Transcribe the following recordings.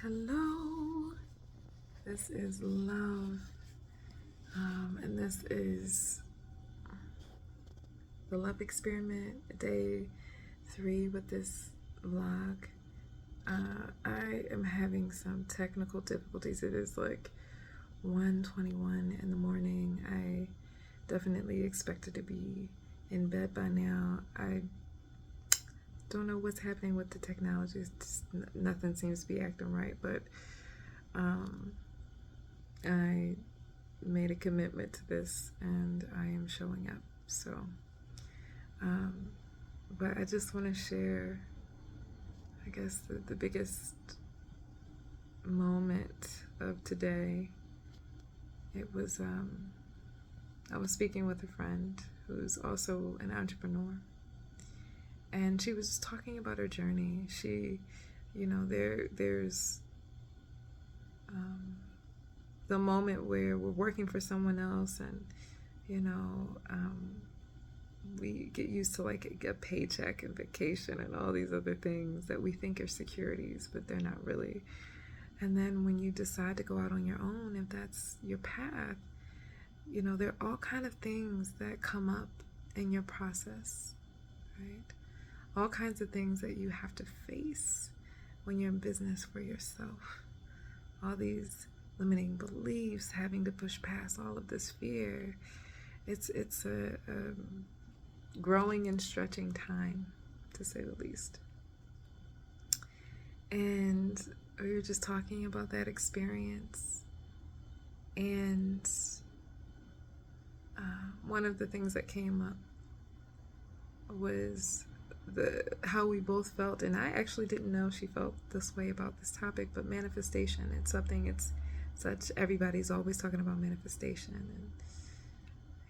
Hello, this is Love, and this is the Love Experiment, day 3 with this vlog. I am having some technical difficulties. It is like 1:21 in the morning. I definitely expected to be in bed by now. I don't know what's happening with the technology. It's just, nothing seems to be acting right, but I made a commitment to this and I am showing up. So, but I just want to share, I guess, the biggest moment of today. It was, I was speaking with a friend who's also an entrepreneur, and she was just talking about her journey. She, there's the moment where we're working for someone else, and we get used to like a paycheck and vacation and all these other things that we think are securities, but they're not really. And then when you decide to go out on your own, if that's your path, there are all kind of things that come up in your process, right? All kinds of things that you have to face when you're in business for yourself. All these limiting beliefs, having to push past all of this fear. It's a growing and stretching time, to say the least. And we were just talking about that experience, and one of the things that came up was how we both felt, and I actually didn't know she felt this way about this topic, but manifestation. It's something, it's such, everybody's always talking about manifestation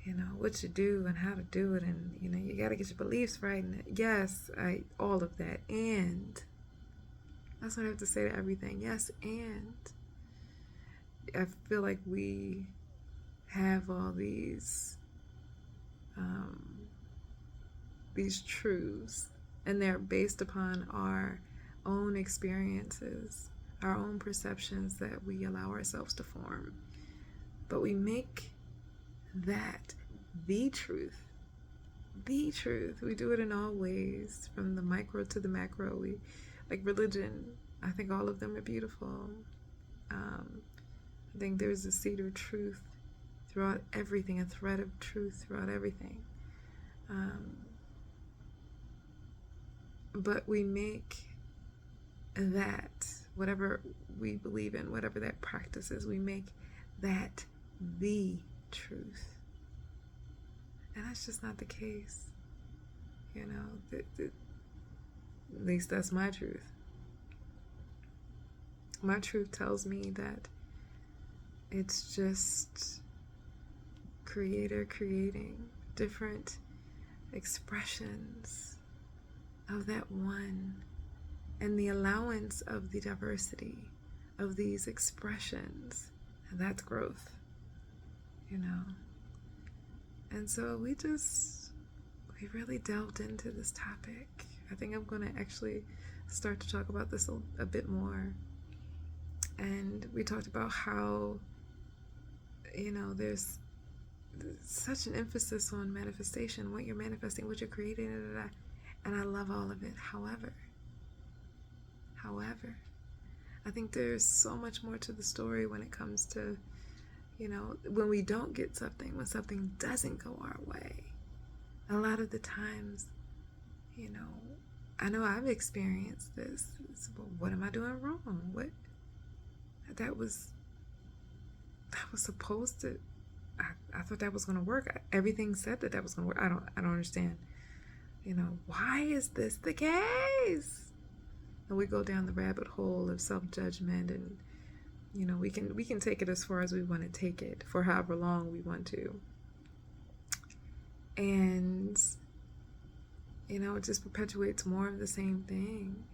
and what to do and how to do it, and you got to get your beliefs right, and yes, all of that, and that's what I have to say to everything. Yes, and I feel like we have all these truths, and they're based upon our own experiences, our own perceptions that we allow ourselves to form. But we make that the truth. The truth. We do it in all ways, from the micro to the macro. We, like religion, I think all of them are beautiful. I think there's a seed of truth throughout everything, a thread of truth throughout everything. But we make that, whatever we believe in, whatever that practice is, we make that the truth. And that's just not the case. At least that's my truth. My truth tells me that it's just Creator creating different expressions of that one, and the allowance of the diversity of these expressions, and that's growth, And so we really delved into this topic. I think I'm going to actually start to talk about this a bit more. And we talked about how, there's such an emphasis on manifestation, what you're manifesting, what you're creating, and I love all of it. However, I think there's so much more to the story when it comes to, when we don't get something, when something doesn't go our way. A lot of the times, I know I've experienced this. Well, what am I doing wrong? What? That was supposed to, I thought that was going to work. Everything said that was going to work. I don't understand. Why is this the case? And we go down the rabbit hole of self-judgment, and we can take it as far as we want to take it, for however long we want to. And it just perpetuates more of the same thing.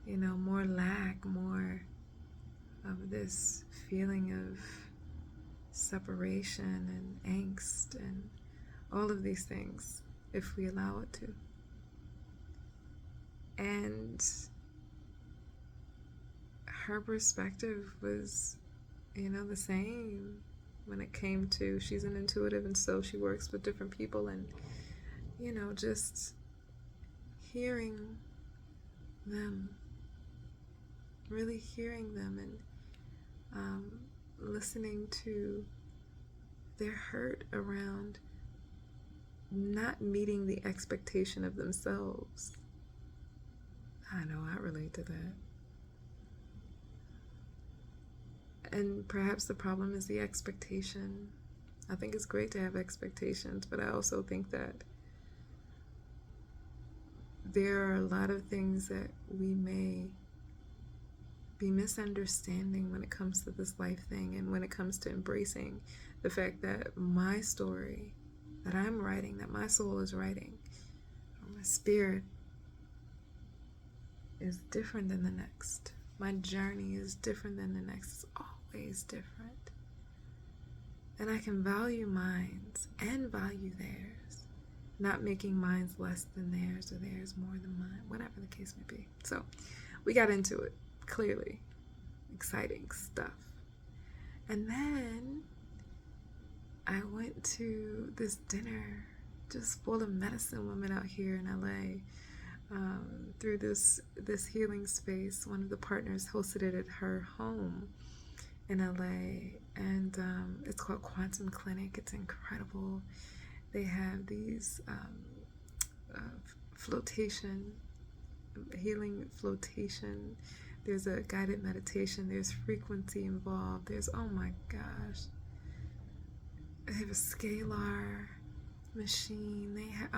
More lack, more of this feeling of separation and angst and all of these things, if we allow it to. And her perspective was, the same when it came to, she's an intuitive, and so she works with different people, and, just hearing them, really hearing them, and listening to their hurt around not meeting the expectation of themselves. I know I relate to that. And perhaps the problem is the expectation. I think it's great to have expectations, but I also think that there are a lot of things that we may be misunderstanding when it comes to this life thing, and when it comes to embracing the fact that my story that I'm writing, that my soul is writing, or my spirit, is different than the next. My journey is different than the next. It's always different. And I can value mine's and value theirs, not making mine's less than theirs or theirs more than mine, whatever the case may be. So we got into it, clearly. Exciting stuff. And then I went to this dinner just full of medicine women out here in LA. Through this healing space. One of the partners hosted it at her home in LA, and it's called Quantum Clinic. It's incredible. They have these healing flotation. There's a guided meditation. There's frequency involved. There's, oh my gosh, they have a scalar machine. They have,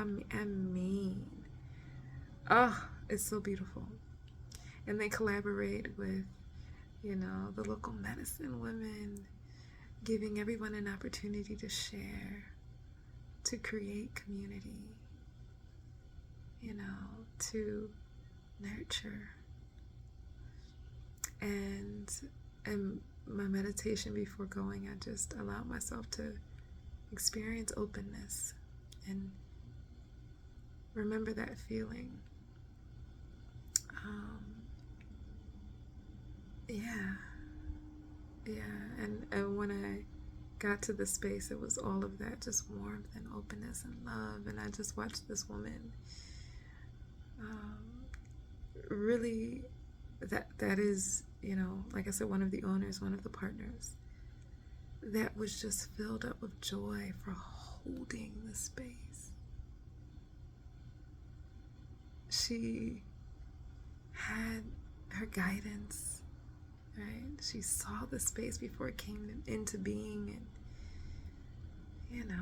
oh, it's so beautiful. And they collaborate with, the local medicine women, giving everyone an opportunity to share, to create community, to nurture. And my meditation before going, I just allowed myself to experience openness and remember that feeling. And when I got to the space, it was all of that, just warmth and openness and love. And I just watched this woman, really, that is, like I said, one of the owners, one of the partners, that was just filled up with joy for holding the space. She had her guidance, right? She saw the space before it came into being, and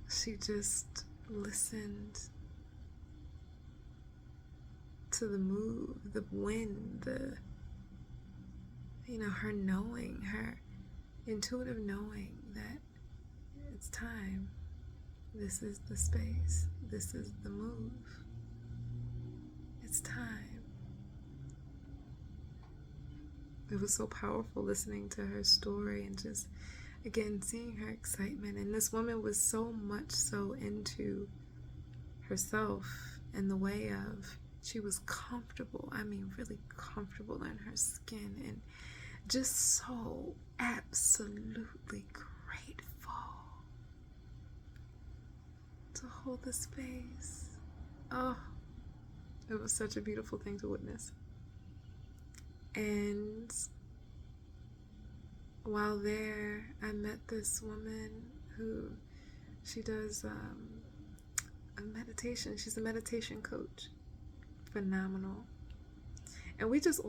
she just listened to the move, the wind, her knowing, her intuitive knowing that it's time. This is the space. This is the move. It's time. It was so powerful listening to her story and just, again, seeing her excitement. And this woman was so much so into herself in the way of, she was comfortable. I mean, really comfortable in her skin, and just so absolutely grateful to hold the space. Oh, it was such a beautiful thing to witness. And while there, I met this woman who, she does a meditation. She's a meditation coach. Phenomenal. And we just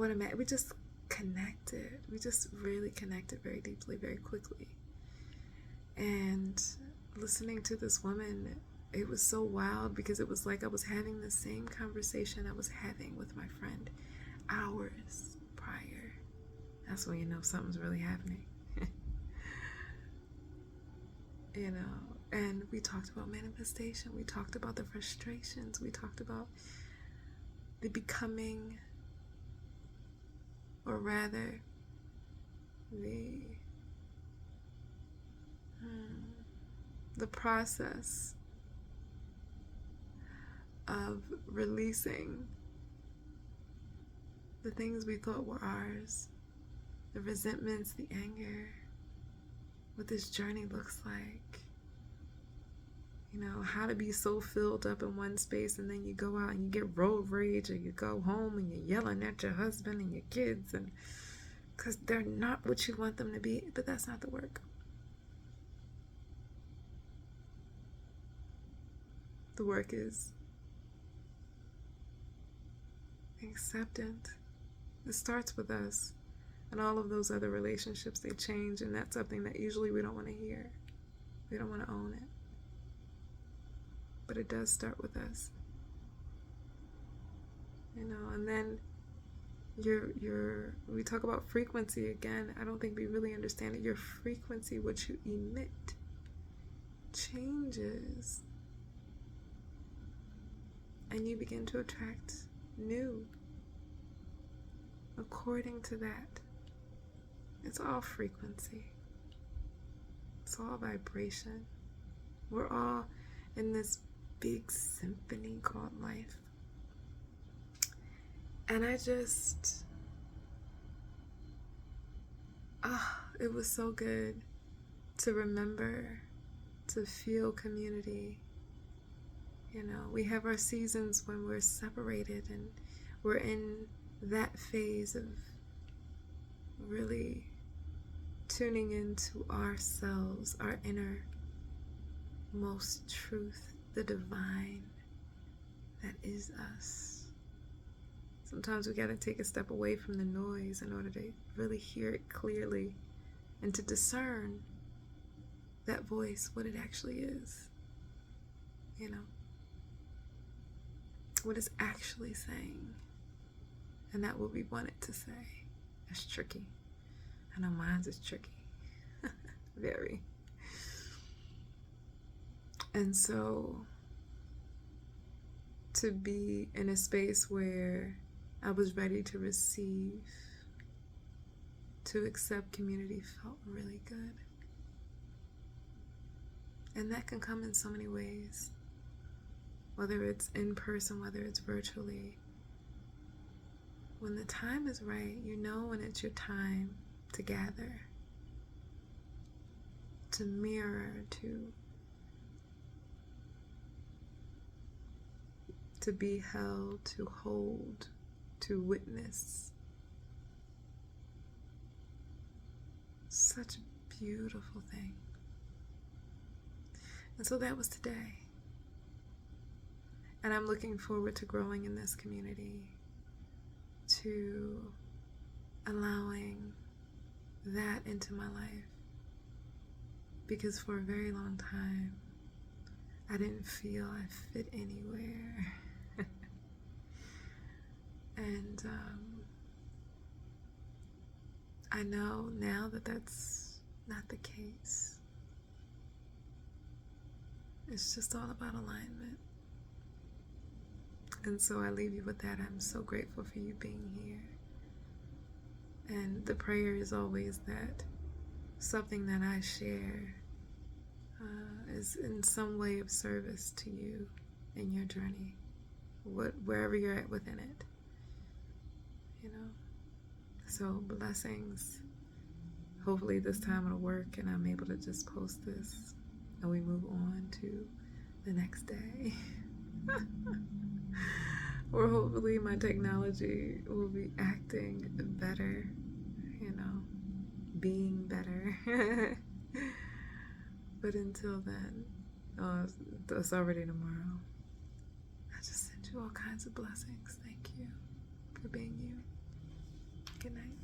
connected. We just really connected very deeply, very quickly. And listening to this woman, it was so wild, because it was like I was having the same conversation I was having with my friend hours prior. That's when you know something's really happening. And we talked about manifestation. We talked about the frustrations. We talked about the becoming, or rather the process of releasing the things we thought were ours, the resentments, the anger, what this journey looks like. You know, how to be so filled up in one space and then you go out and you get road rage, or you go home and you're yelling at your husband and your kids, and because they're not what you want them to be. But that's not the work. The work is acceptance. It starts with us. And all of those other relationships, they change, and that's something that usually we don't want to hear. We don't want to own it. But it does start with us. You know, and then we talk about frequency again. I don't think we really understand it. Your frequency, what you emit, changes. And you begin to attract new according to that. It's all frequency. It's all vibration. We're all in this big symphony called life. And I just, it was so good to remember, to feel community. You know, we have our seasons when we're separated, and we're in that phase of really tuning into ourselves, our innermost truth, the divine that is us. Sometimes we got to take a step away from the noise in order to really hear it clearly and to discern that voice, what it actually is. You know, what it's actually saying, and not what we want it to say. It's tricky. I know mine's is tricky. Very. And so to be in a space where I was ready to receive, to accept community, felt really good. And that can come in so many ways, whether it's in person, whether it's virtually. When the time is right, you know when it's your time to gather, to mirror, to be held, to hold, to witness. Such a beautiful thing. And so that was today. And I'm looking forward to growing in this community, to allowing that into my life. Because for a very long time, I didn't feel I fit anywhere. And I know now that that's not the case. It's just all about alignment. And so I leave you with that. I'm so grateful for you being here. And the prayer is always that something that I share is in some way of service to you in your journey, wherever you're at within it. You know? So blessings. Hopefully this time it'll work and I'm able to just post this and we move on to the next day. Or hopefully my technology will be acting better, you know, being better. But until then, it's already tomorrow. I just send you all kinds of blessings. Thank you for being you. Good night.